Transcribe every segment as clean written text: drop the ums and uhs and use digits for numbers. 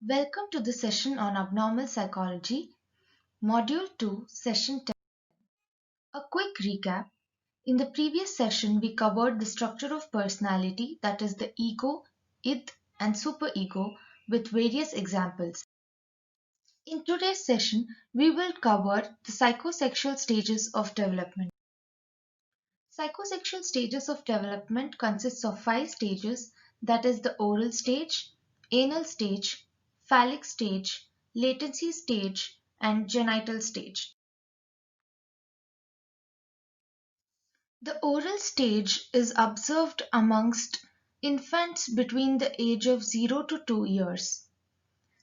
Welcome to the session on abnormal psychology, Module 2, Session 10. A quick recap. In the previous session, we covered the structure of personality, that is, the ego, id, and superego, with various examples. In today's session, we will cover the psychosexual stages of development. Psychosexual stages of development consists of five stages, that is, the oral stage, anal stage, phallic stage, latency stage, and genital stage. The oral stage is observed amongst infants between the age of 0 to 2 years.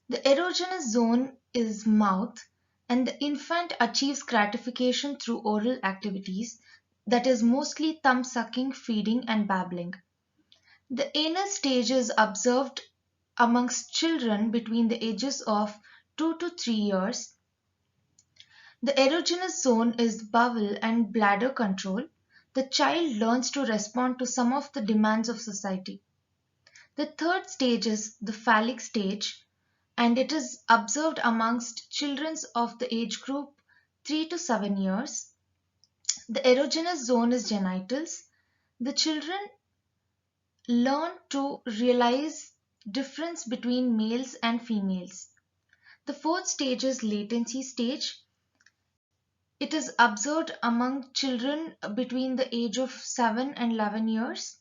The erogenous zone is mouth, and the infant achieves gratification through oral activities, that is mostly thumb sucking, feeding, and babbling. The anal stage is observed amongst children between the ages of 2 to 3 years. The erogenous zone is bowel and bladder control. The child learns to respond to some of the demands of society. The third stage is the phallic stage, and it is observed amongst children of the age group 3 to 7 years. The erogenous zone is genitals. The children learn to realize difference between males and females. The fourth stage is latency stage. It is observed among children between the age of 7 and 11 years.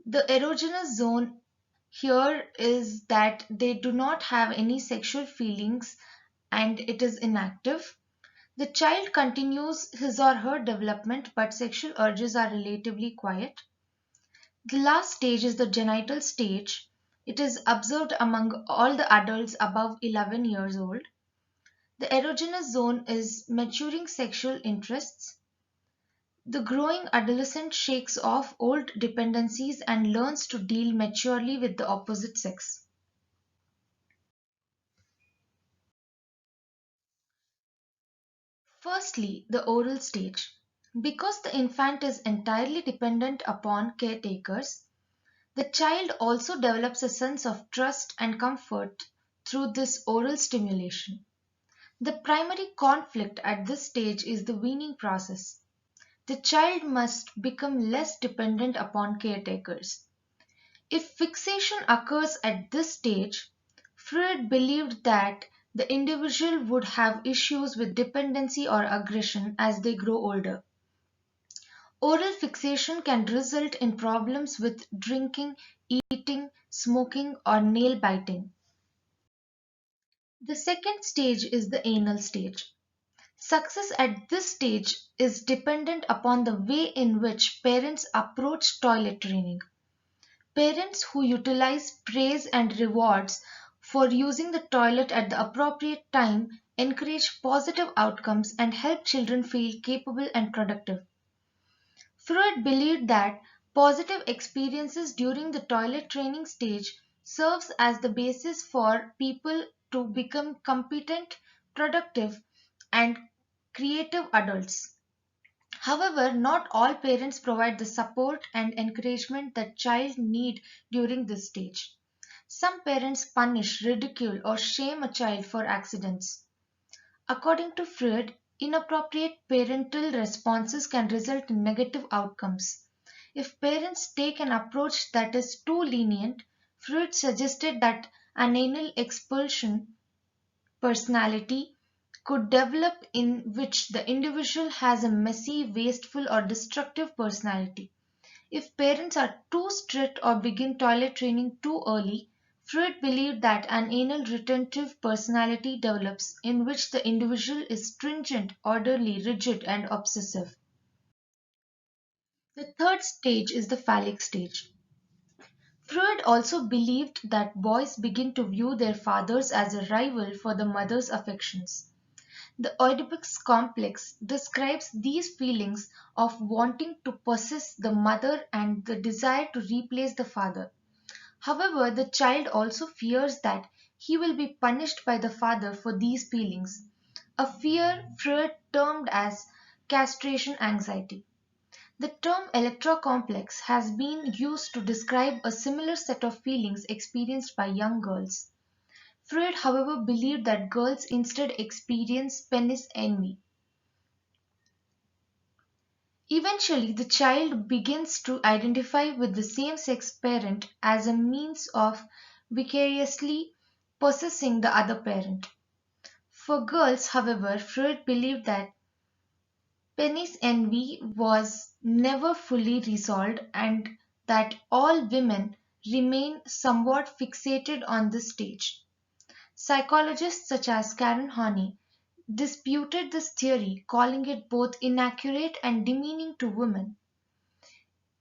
The erogenous zone here is that they do not have any sexual feelings and it is inactive. The child continues his or her development, but sexual urges are relatively quiet. The last stage is the genital stage. It is observed among all the adults above 11 years old. The erogenous zone is maturing sexual interests. The growing adolescent shakes off old dependencies and learns to deal maturely with the opposite sex. Firstly, the oral stage. Because the infant is entirely dependent upon caretakers, the child also develops a sense of trust and comfort through this oral stimulation. The primary conflict at this stage is the weaning process. The child must become less dependent upon caretakers. If fixation occurs at this stage, Freud believed that the individual would have issues with dependency or aggression as they grow older. Oral fixation can result in problems with drinking, eating, smoking, or nail biting. The second stage is the anal stage. Success at this stage is dependent upon the way in which parents approach toilet training. Parents who utilize praise and rewards for using the toilet at the appropriate time encourage positive outcomes and help children feel capable and productive. Freud believed that positive experiences during the toilet training stage serves as the basis for people to become competent, productive, and creative adults. However, not all parents provide the support and encouragement that child need during this stage. Some parents punish, ridicule, or shame a child for accidents. According to Freud, inappropriate parental responses can result in negative outcomes. If parents take an approach that is too lenient, Freud suggested that an anal expulsion personality could develop in which the individual has a messy, wasteful, or destructive personality. If parents are too strict or begin toilet training too early, Freud believed that an anal retentive personality develops in which the individual is stringent, orderly, rigid, and obsessive. The third stage is the phallic stage. Freud also believed that boys begin to view their fathers as a rival for the mother's affections. The Oedipus complex describes these feelings of wanting to possess the mother and the desire to replace the father. However, the child also fears that he will be punished by the father for these feelings, a fear Freud termed as castration anxiety. The term electrocomplex has been used to describe a similar set of feelings experienced by young girls. Freud, however, believed that girls instead experience penis envy. Eventually, the child begins to identify with the same sex parent as a means of vicariously possessing the other parent. For girls, however, Freud believed that penis envy was never fully resolved and that all women remain somewhat fixated on this stage. Psychologists such as Karen Horney disputed this theory, calling it both inaccurate and demeaning to women.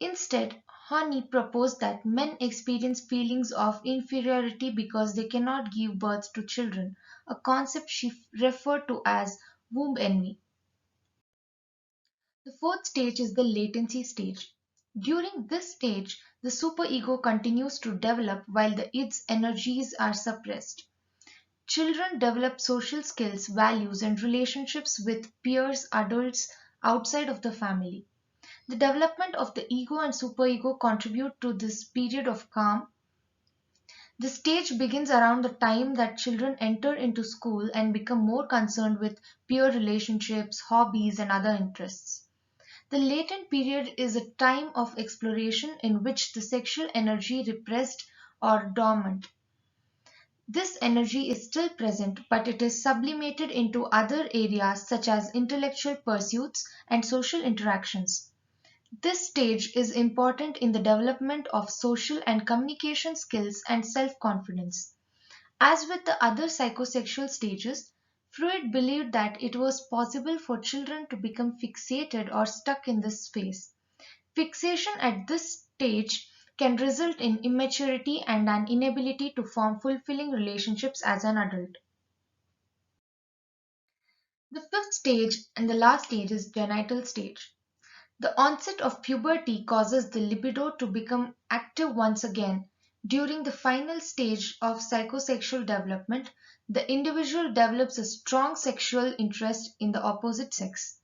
Instead, Horney proposed that men experience feelings of inferiority because they cannot give birth to children, a concept she referred to as womb envy. The fourth stage is the latency stage. During this stage, the superego continues to develop while its energies are suppressed. Children develop social skills, values, and relationships with peers, adults outside of the family. The development of the ego and superego contribute to this period of calm. The stage begins around the time that children enter into school and become more concerned with peer relationships, hobbies, and other interests. The latent period is a time of exploration in which the sexual energy repressed or dormant. This energy is still present, but it is sublimated into other areas such as intellectual pursuits and social interactions. This stage is important in the development of social and communication skills and self confidence. As with the other psychosexual stages, Freud believed that it was possible for children to become fixated or stuck in this phase. Fixation at this stage can result in immaturity and an inability to form fulfilling relationships as an adult. The fifth stage and the last stage is genital stage. The onset of puberty causes the libido to become active once again. During the final stage of psychosexual development, the individual develops a strong sexual interest in the opposite sex.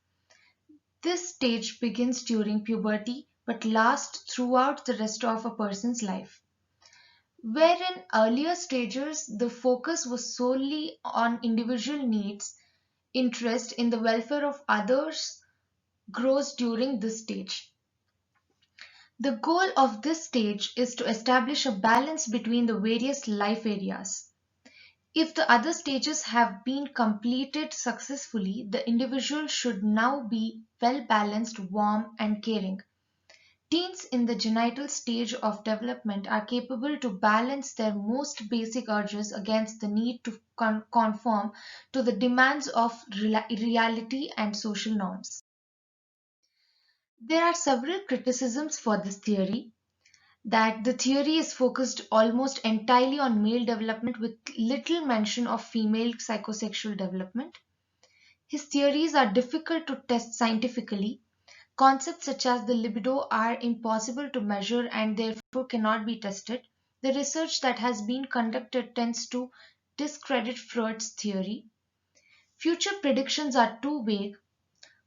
This stage begins during puberty but lasts throughout the rest of a person's life. Where in earlier stages the focus was solely on individual needs, interest in the welfare of others grows during this stage. The goal of this stage is to establish a balance between the various life areas. If the other stages have been completed successfully, the individual should now be well balanced, warm, and caring. Teens in the genital stage of development are capable to balance their most basic urges against the need to conform to the demands of reality and social norms. There are several criticisms for this theory, that the theory is focused almost entirely on male development with little mention of female psychosexual development. His theories are difficult to test scientifically. Concepts such as the libido are impossible to measure and therefore cannot be tested. The research that has been conducted tends to discredit Freud's theory. Future predictions are too vague.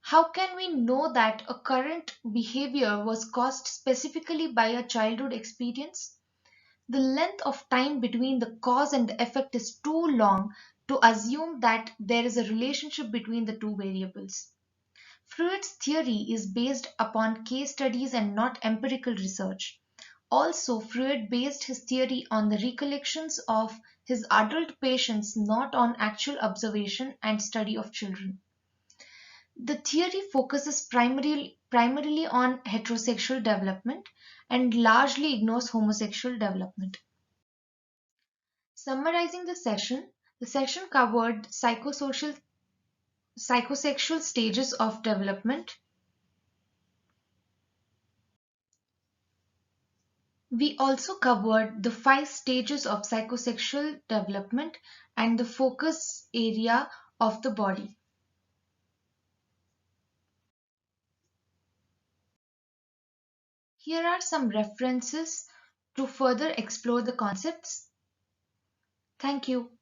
How can we know that a current behavior was caused specifically by a childhood experience? The length of time between the cause and the effect is too long to assume that there is a relationship between the two variables. Freud's theory is based upon case studies and not empirical research. Also, Freud based his theory on the recollections of his adult patients, not on actual observation and study of children. The theory focuses primarily on heterosexual development and largely ignores homosexual development. Summarizing the section covered psychosexual stages of development. We also covered the five stages of psychosexual development and the focus area of the body. Here are some references to further explore the concepts. Thank you.